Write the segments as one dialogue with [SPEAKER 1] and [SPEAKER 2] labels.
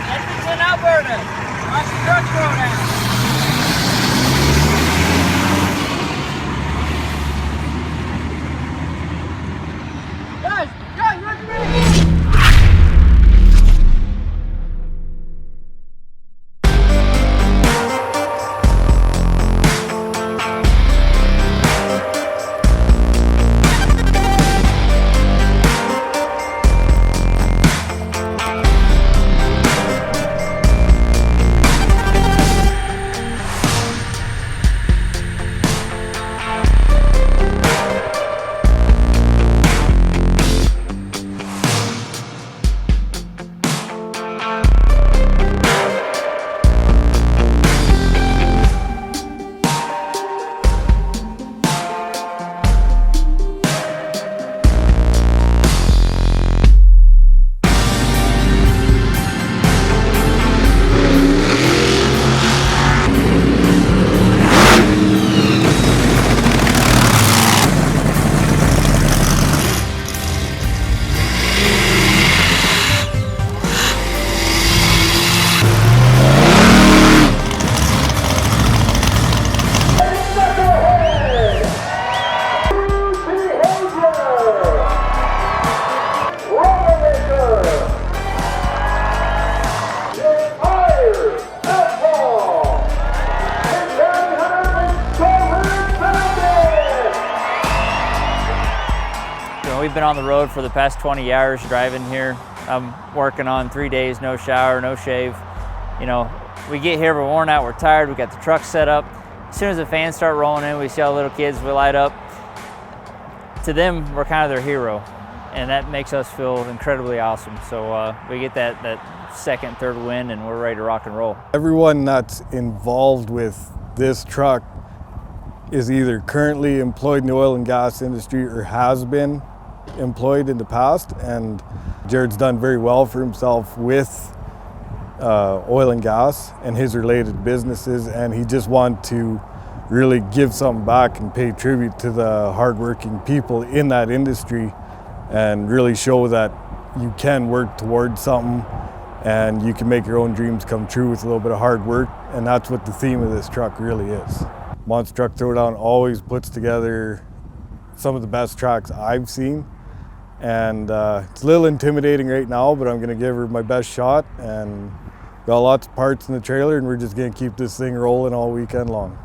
[SPEAKER 1] Edmonton, Alberta. Watch the truck Throwdown.
[SPEAKER 2] We've been on the road for the past 20 years driving here. I'm working on 3 days, no shower, no shave. You know, we get here, we're worn out, we're tired, we got the truck set up. As soon as the fans start rolling in, we see all the little kids, we light up. To them, we're kind of their hero, and that makes us feel incredibly awesome. So we get that second, third win, and we're ready to rock and roll.
[SPEAKER 3] Everyone that's involved with this truck is either currently employed in the oil and gas industry or has been employed in the past, and Jared's done very well for himself with oil and gas and his related businesses, and he just wanted to really give something back and pay tribute to the hardworking people in that industry and really show that you can work towards something and you can make your own dreams come true with a little bit of hard work, and that's what the theme of this truck really is. Monster Truck Throwdown always puts together some of the best tracks I've seen, and it's a little intimidating right now, but I'm going to give her my best shot, and got lots of parts in the trailer, and we're just going to keep this thing rolling all weekend long.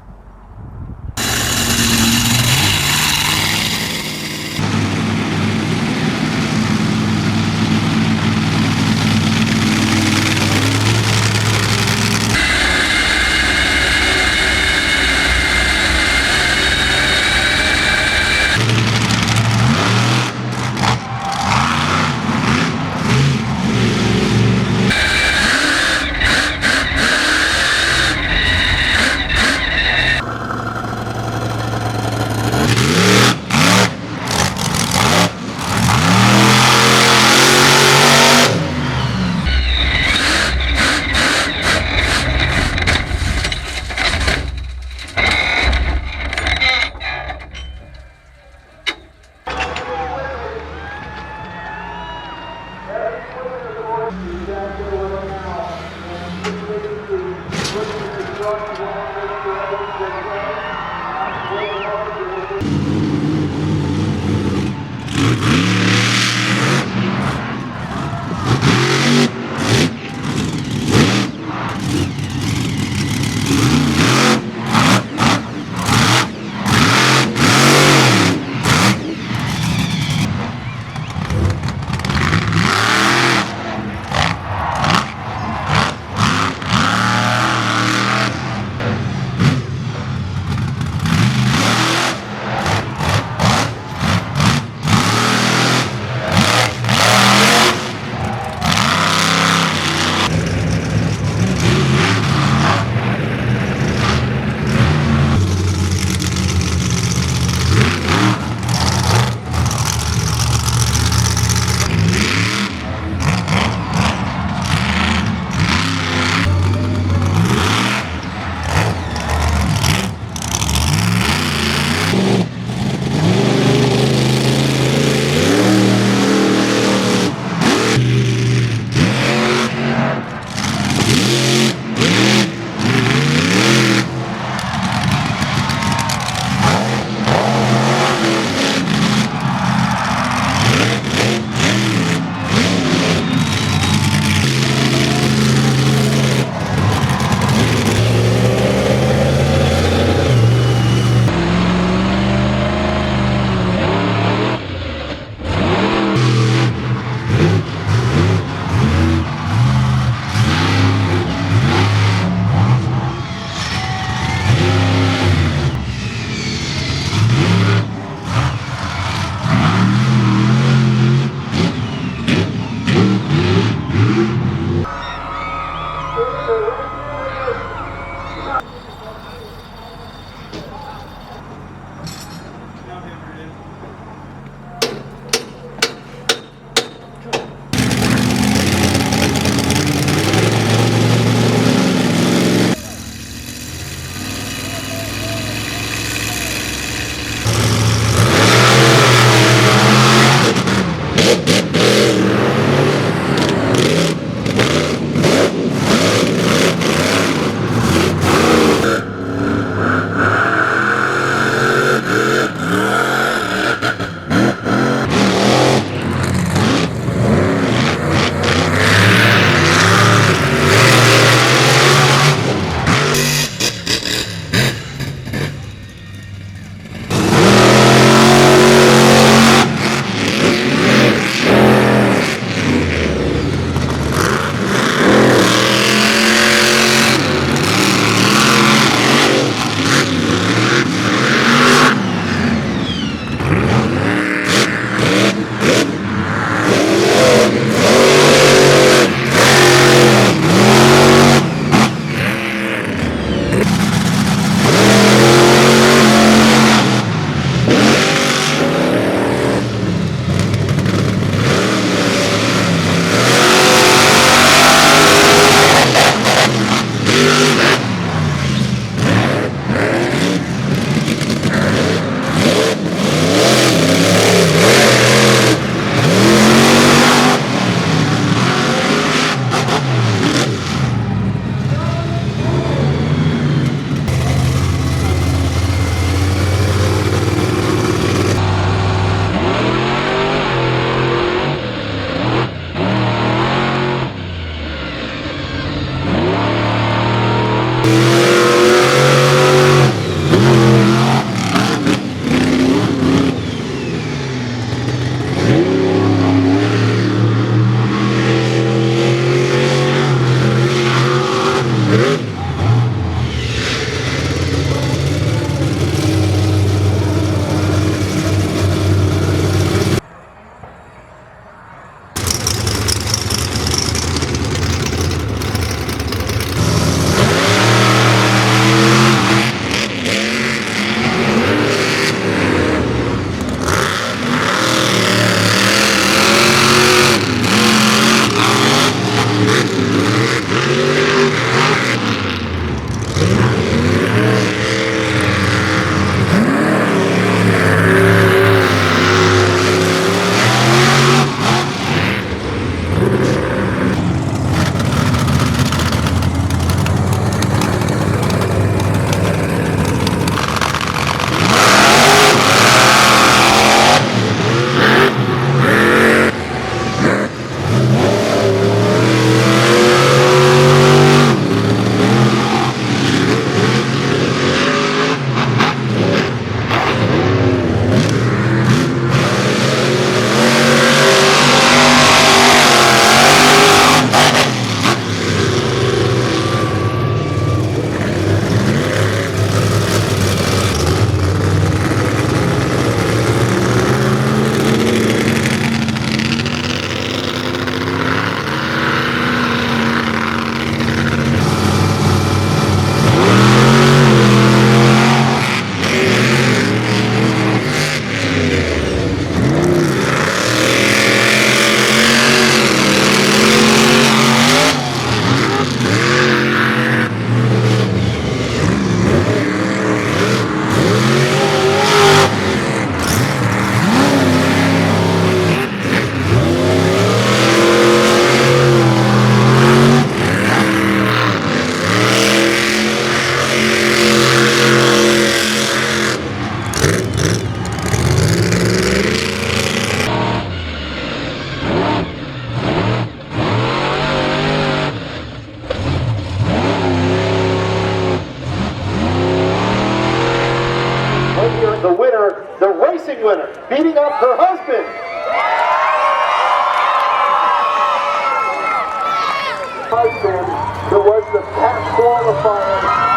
[SPEAKER 4] towards the past qualifier.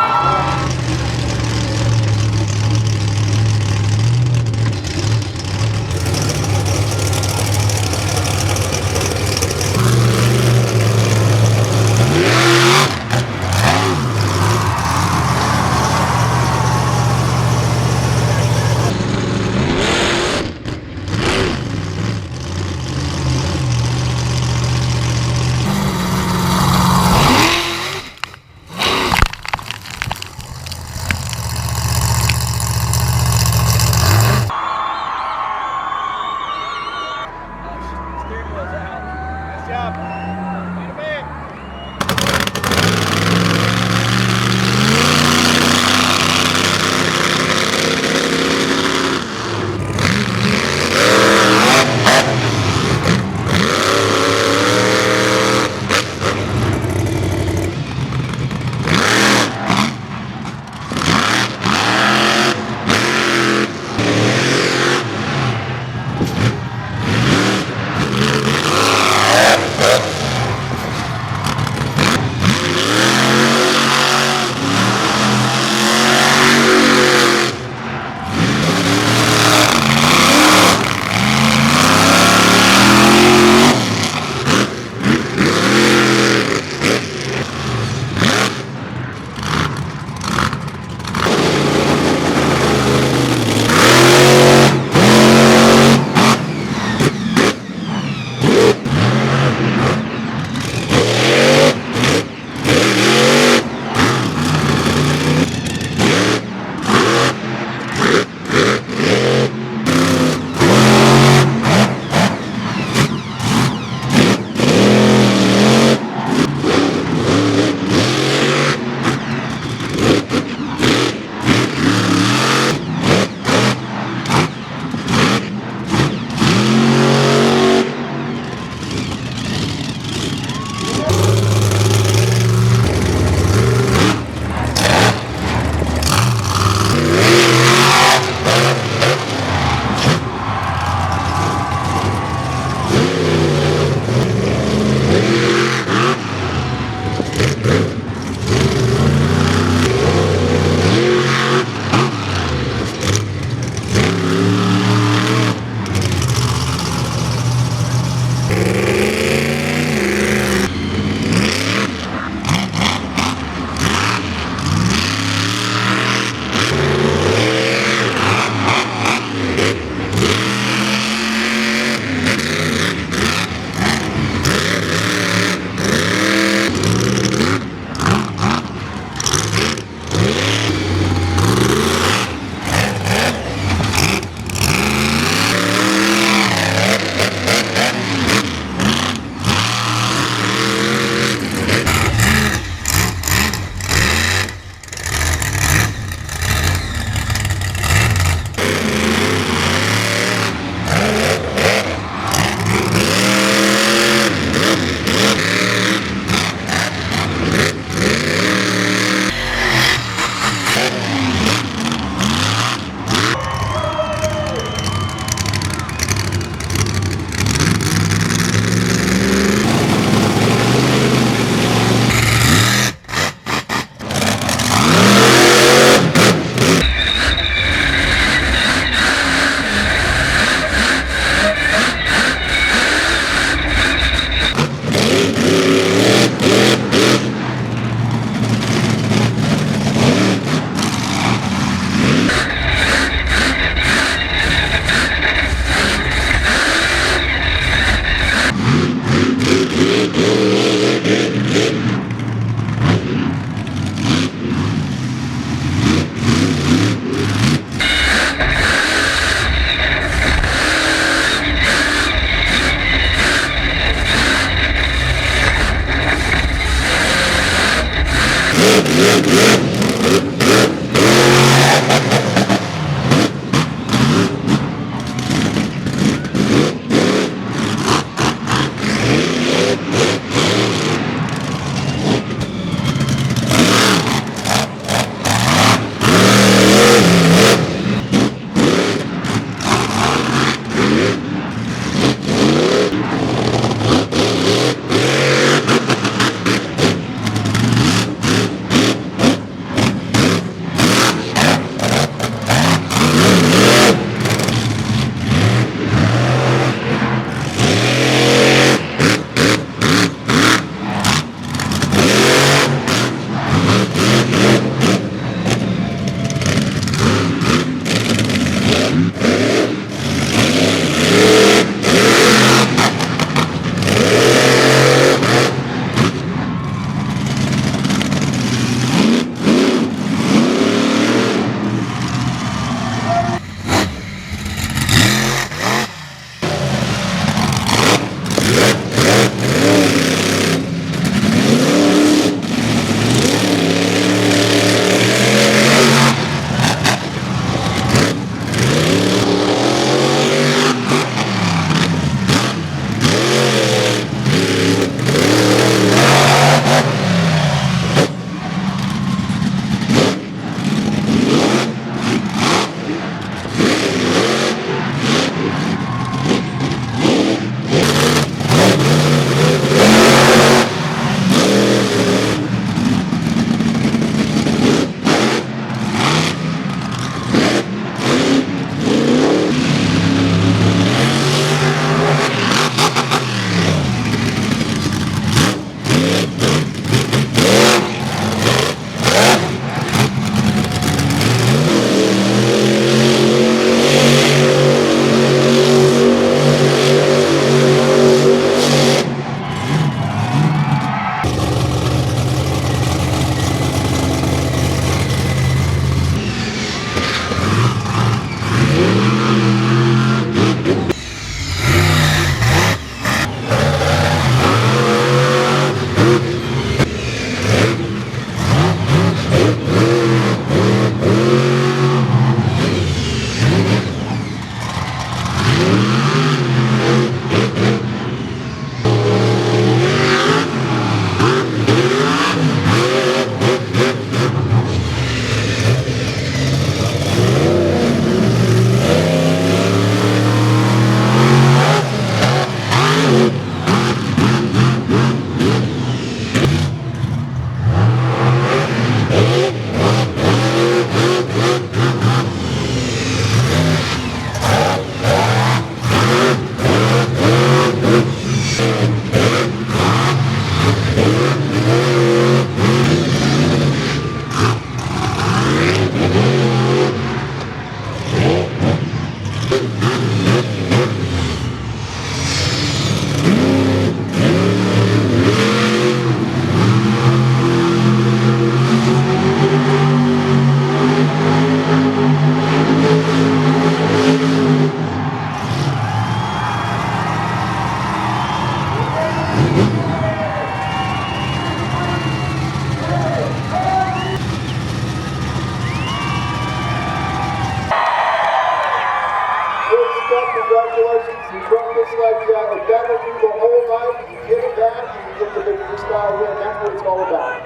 [SPEAKER 4] freestyle win. That's what it's all about.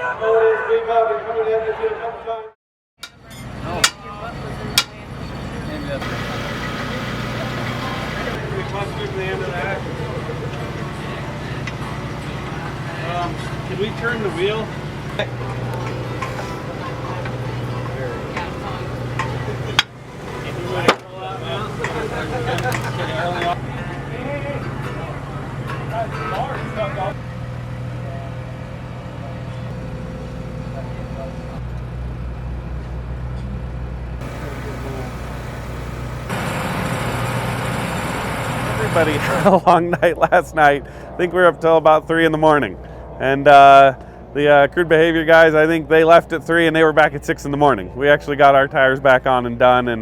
[SPEAKER 5] Can we turn the wheel? Everybody had a long night last night. I think we were up till about 3 in the morning. And the crude behavior guys, I think they left at 3 and they were back at 6 in the morning. We actually got our tires back on and done, and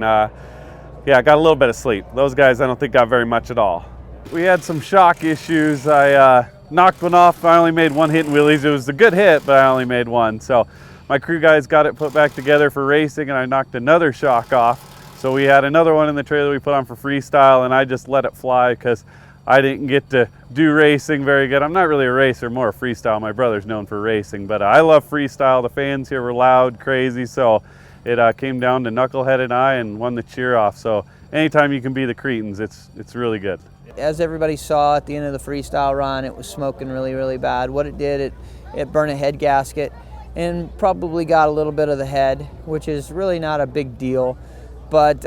[SPEAKER 5] yeah, got a little bit of sleep. Those guys I don't think got very much at all. We had some shock issues. I knocked one off. I only made one hit in wheelies. It was a good hit, but I only made one. So my crew guys got it put back together for racing, and I knocked another shock off. So we had another one in the trailer we put on for freestyle, and I just let it fly because I didn't get to do racing very good. I'm not really a racer, more a freestyle. My brother's known for racing, but I love freestyle. The fans here were loud, crazy, so it came down to Knucklehead and I and won the cheer off. So anytime you can be the Cretans, it's really good.
[SPEAKER 6] As everybody saw at the end of the freestyle run, it was smoking really, really bad. What it did, it burned a head gasket and probably got a little bit of the head, which is really not a big deal. But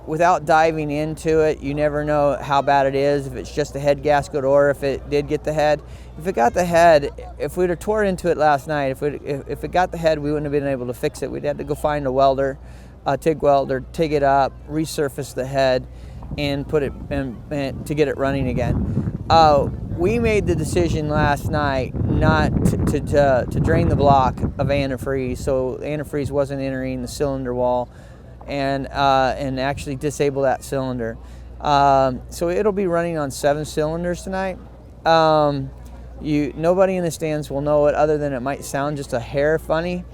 [SPEAKER 6] without diving into it, you never know how bad it is, if it's just a head gasket or if it did get the head. If it got the head, if we'd have tore into it last night, if it got the head, we wouldn't have been able to fix it. We'd have to go find a welder, a TIG welder, TIG it up, resurface the head, and put it to get it running again. We made the decision last night not to drain the block of antifreeze, so antifreeze wasn't entering the cylinder wall, and actually disable that cylinder. So it'll be running on 7 cylinders tonight. Nobody in the stands will know it, other than it might sound just a hair funny,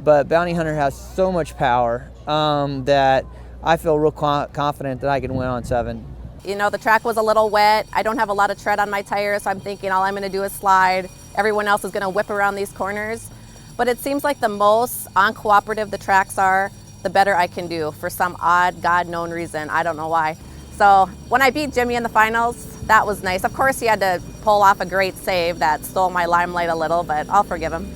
[SPEAKER 6] but Bounty Hunter has so much power that I feel real confident that I can win on 7.
[SPEAKER 7] You know, the track was a little wet. I don't have a lot of tread on my tires, so I'm thinking all I'm gonna do is slide. Everyone else is gonna whip around these corners. But it seems like the most uncooperative the tracks are, the better I can do for some odd, God-known reason. I don't know why. So when I beat Jimmy in the finals, that was nice. Of course, he had to pull off a great save that stole my limelight a little, but I'll forgive him.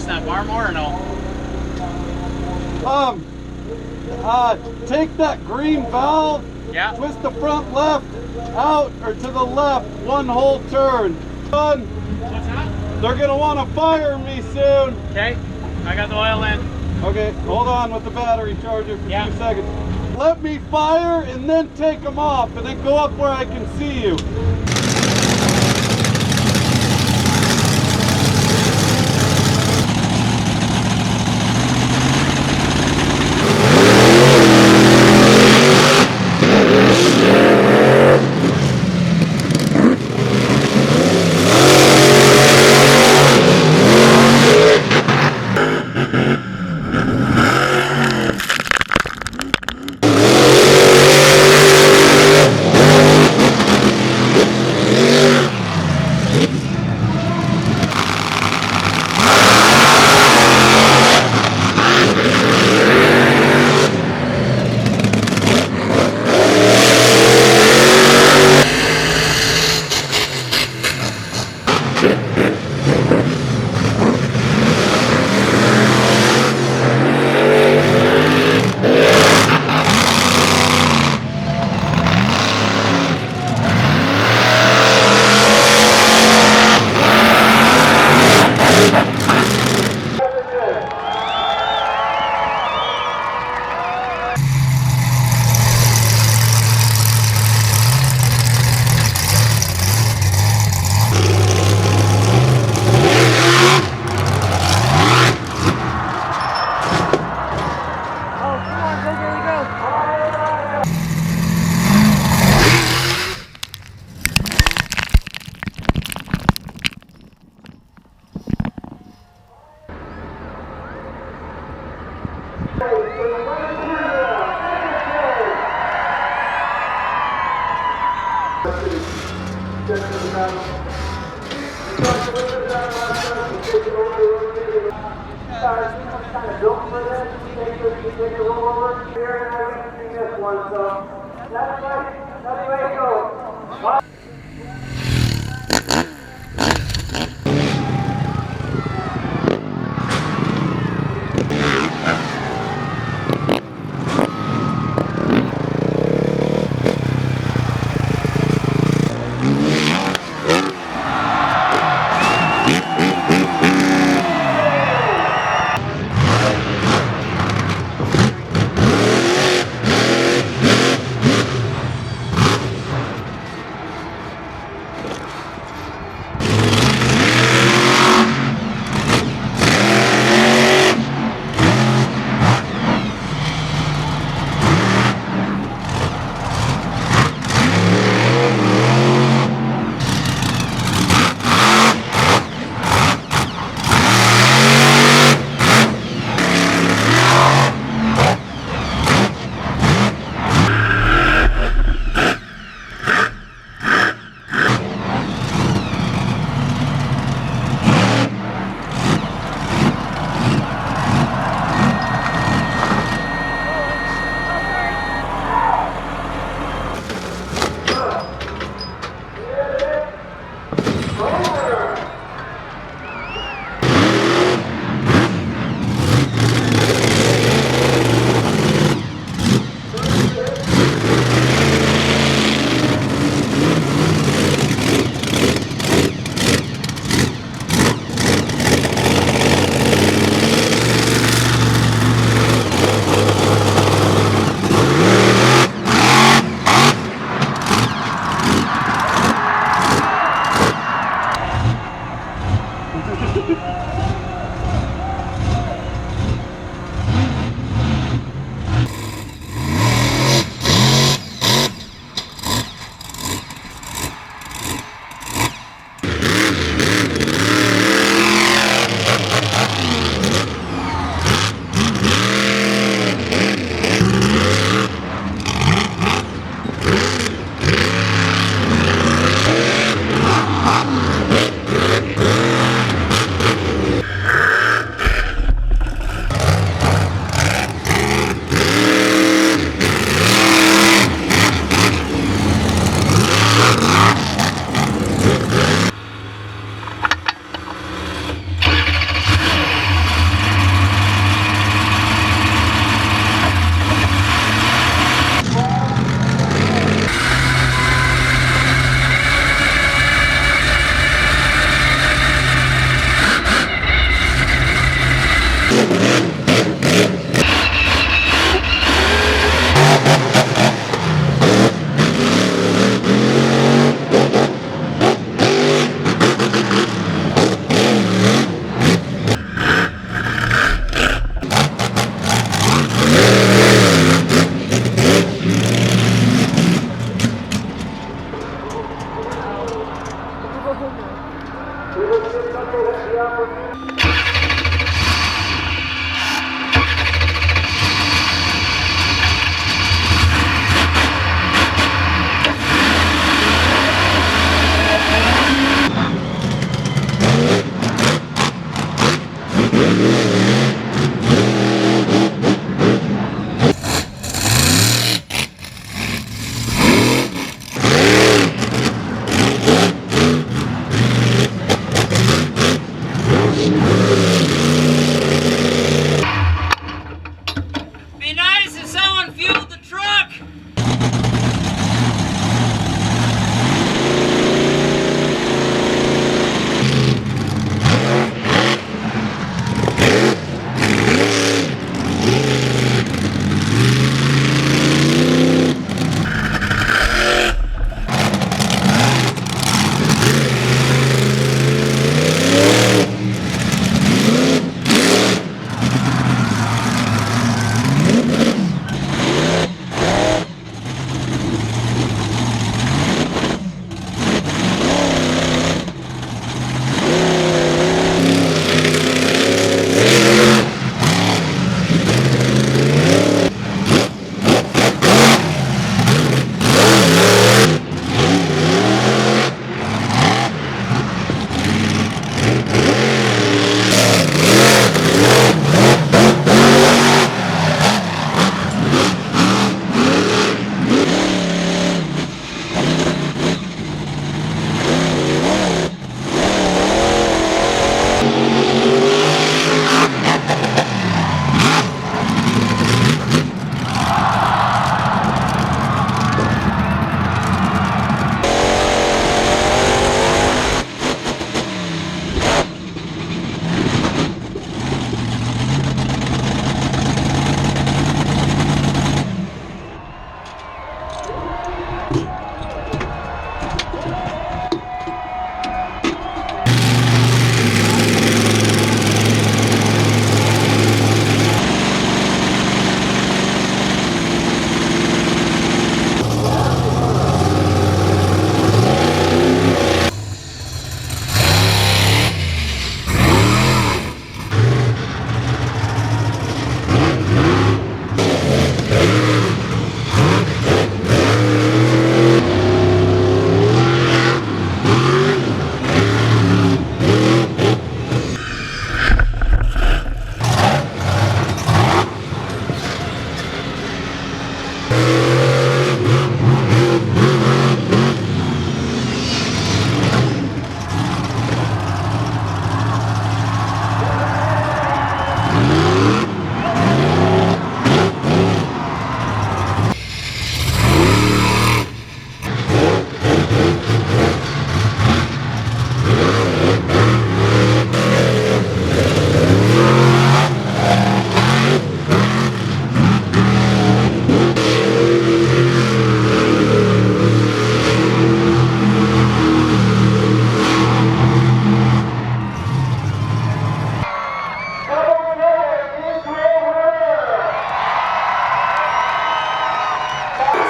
[SPEAKER 1] twist that bar more or no?
[SPEAKER 8] Take that green valve,
[SPEAKER 1] Yeah.
[SPEAKER 8] twist the front left out or to the left, one whole turn. Done.
[SPEAKER 1] What's that?
[SPEAKER 8] They're gonna want to fire me soon.
[SPEAKER 1] Okay, I got the oil in.
[SPEAKER 8] Okay, hold on with the battery charger for
[SPEAKER 1] Yeah.
[SPEAKER 8] 2 seconds. Let me fire and then take them off and then go up where I can see you.
[SPEAKER 1] Be nice if someone fueled the truck.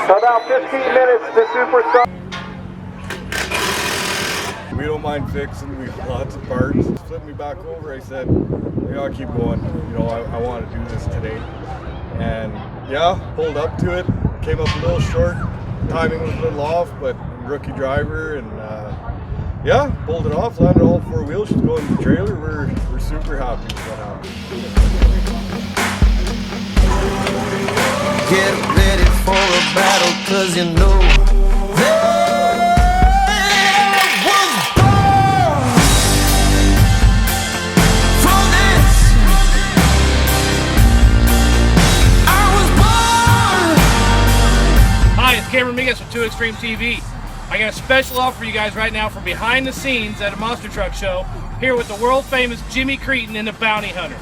[SPEAKER 8] About 15 minutes to Superstar.
[SPEAKER 3] We don't mind fixing, we've got lots of parts. Flipped me back over, I said, I gotta keep going. You know, I want to do this today. And yeah, pulled up to it, came up a little short. Timing was a little off, but rookie driver, and yeah, pulled it off, landed all four wheels. She's going to the trailer. We're super happy with what happened.
[SPEAKER 9] Get ready for a battle, 'cause you know there was born for this. I was born.
[SPEAKER 10] Hi, it's Cameron Migas from 2 Extreme TV. I got a special offer for you guys right now from behind the scenes at a monster truck show here with the world famous Jimmy Cretin and the Bounty Hunter.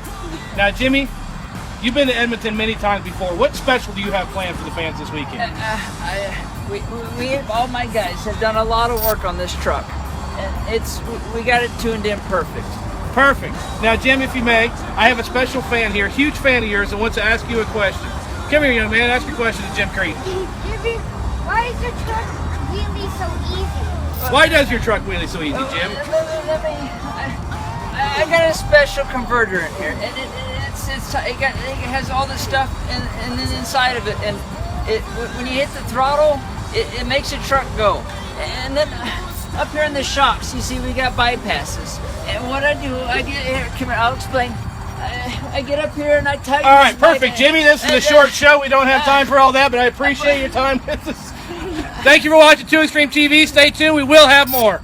[SPEAKER 10] Now, Jimmy, you've been to Edmonton many times before. What special do you have planned for the fans this weekend?
[SPEAKER 1] All my guys have done a lot of work on this truck, and we got it tuned in perfect.
[SPEAKER 10] Perfect. Now, Jim, if you may, I have a special fan here, huge fan of yours, that wants to ask you a question. Come here, young man. Ask your question to Jim Cretin.
[SPEAKER 11] Jimmy, why is your truck wheelie so easy?
[SPEAKER 10] Why does your truck wheelie so easy, Jim?
[SPEAKER 1] I got a special converter in here, and it has all this stuff and then inside of it, and when you hit the throttle, it makes the truck go. And then up here in the shocks, you see we got bypasses. And what I do, I get here. Come here, I'll explain. I get up here and I tighten.
[SPEAKER 10] All right, perfect, Jimmy. This is a short show. We don't have time for all that, but I appreciate your time with us. Thank you for watching 2 Extreme TV. Stay tuned. We will have more.